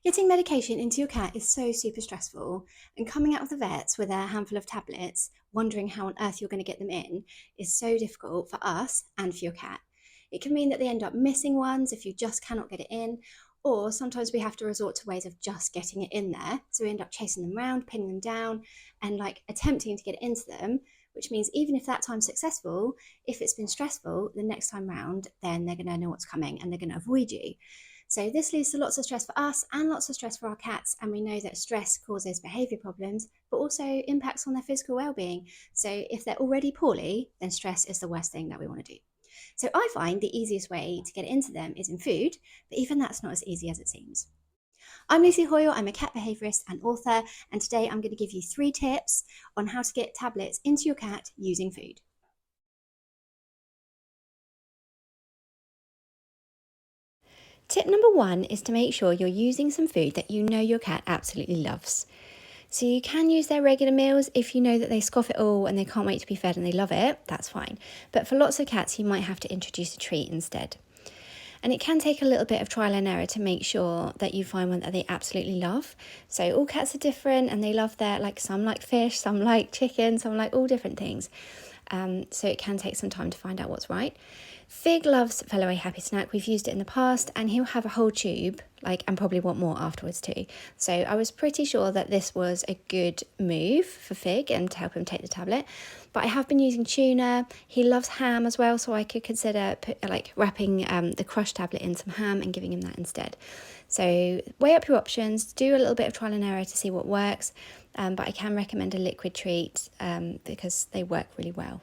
Getting medication into your cat is so super stressful, and coming out of the vets with a handful of tablets, wondering how on earth you're going to get them in, is so difficult for us and for your cat. It can mean that they end up missing ones if you just cannot get it in, or sometimes we have to resort to ways of just getting it in there. So we end up chasing them around, pinning them down, and like attempting to get it into them, which means even if that time's successful, if it's been stressful, the next time round, then they're going to know what's coming and they're going to avoid you. So this leads to lots of stress for us and lots of stress for our cats. And we know that stress causes behaviour problems, but also impacts on their physical well-being. So if they're already poorly, then stress is the worst thing that we want to do. So I find the easiest way to get it into them is in food, but even that's not as easy as it seems. I'm Lucy Hoyle, I'm a cat behaviourist and author, and today I'm going to give you 3 tips on how to get tablets into your cat using food. Tip number 1 is to make sure you're using some food that you know your cat absolutely loves. So you can use their regular meals if you know that they scoff it all and they can't wait to be fed and they love it, that's fine. But for lots of cats, you might have to introduce a treat instead. And it can take a little bit of trial and error to make sure that you find one that they absolutely love. So all cats are different and they love some like fish, some like chicken, some like all different things. So it can take some time to find out what's right. Fig loves Fellow Happy Snack. We've used it in the past and he'll have a whole tube, and probably want more afterwards too. So I was pretty sure that this was a good move for Fig and to help him take the tablet. But I have been using tuna. He loves ham as well, so I could consider wrapping the crushed tablet in some ham and giving him that instead. So weigh up your options, do a little bit of trial and error to see what works. But I can recommend a liquid treat because they work really well.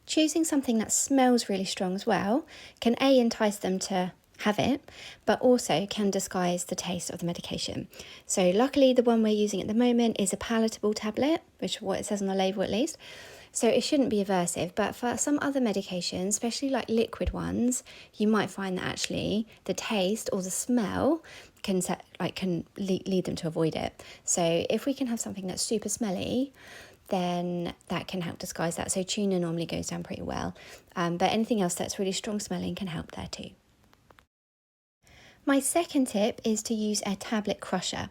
Choosing something that smells really strong as well can entice them to have it, but also can disguise the taste of the medication. So luckily the one we're using at the moment is a palatable tablet, which is what it says on the label at least. So it shouldn't be aversive, but for some other medications, especially like liquid ones, you might find that actually the taste or the smell can lead them to avoid it. So if we can have something that's super smelly, then that can help disguise that. So tuna normally goes down pretty well, but anything else that's really strong smelling can help there too. My second tip is to use a tablet crusher.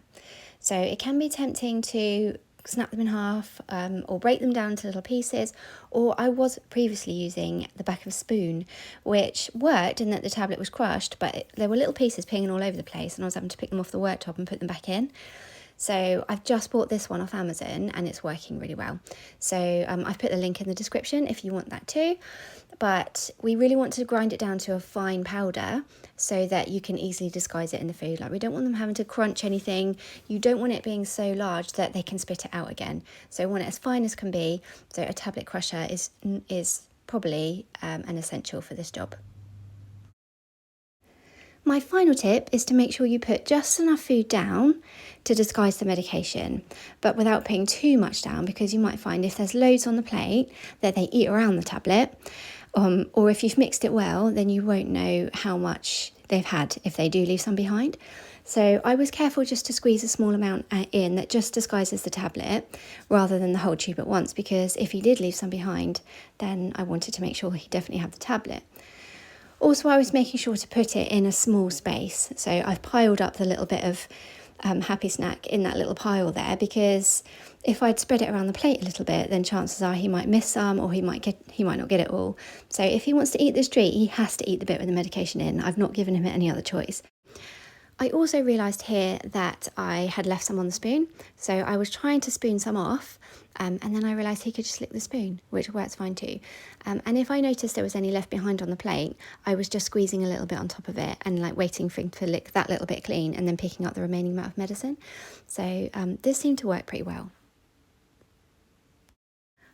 So it can be tempting to snap them in half or break them down into little pieces, or I was previously using the back of a spoon, which worked in that the tablet was crushed, but there were little pieces pinging all over the place and I was having to pick them off the worktop and put them back in. So I've just bought this one off Amazon and it's working really well. So I've put the link in the description if you want that too. But we really want to grind it down to a fine powder so that you can easily disguise it in the food. Like, we don't want them having to crunch anything. You don't want it being so large that they can spit it out again. So we want it as fine as can be. So a tablet crusher is probably an essential for this job. My final tip is to make sure you put just enough food down to disguise the medication, but without putting too much down, because you might find if there's loads on the plate that they eat around the tablet, or if you've mixed it well, then you won't know how much they've had if they do leave some behind. So I was careful just to squeeze a small amount in that just disguises the tablet rather than the whole tube at once, because if he did leave some behind, then I wanted to make sure he definitely had the tablet. Also, I was making sure to put it in a small space. So I've piled up the little bit of Happy Snack in that little pile there, because if I'd spread it around the plate a little bit, then chances are he might miss some, or he might not get it all. So if he wants to eat this treat, he has to eat the bit with the medication in. I've not given him any other choice. I also realised here that I had left some on the spoon, so I was trying to spoon some off, and then I realised he could just lick the spoon, which works fine too. And if I noticed there was any left behind on the plate, I was just squeezing a little bit on top of it and waiting for him to lick that little bit clean and then picking up the remaining amount of medicine. So this seemed to work pretty well.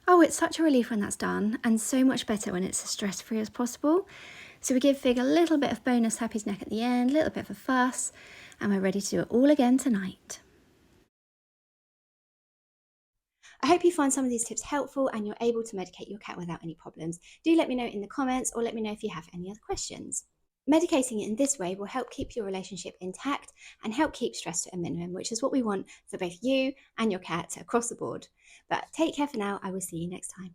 Oh, it's such a relief when that's done, and so much better when it's as stress-free as possible. So we give Fig a little bit of bonus Happy Snack at the end, a little bit of a fuss, and we're ready to do it all again tonight. I hope you find some of these tips helpful and you're able to medicate your cat without any problems. Do let me know in the comments, or let me know if you have any other questions. Medicating it in this way will help keep your relationship intact and help keep stress to a minimum, which is what we want for both you and your cat across the board. But take care for now. I will see you next time.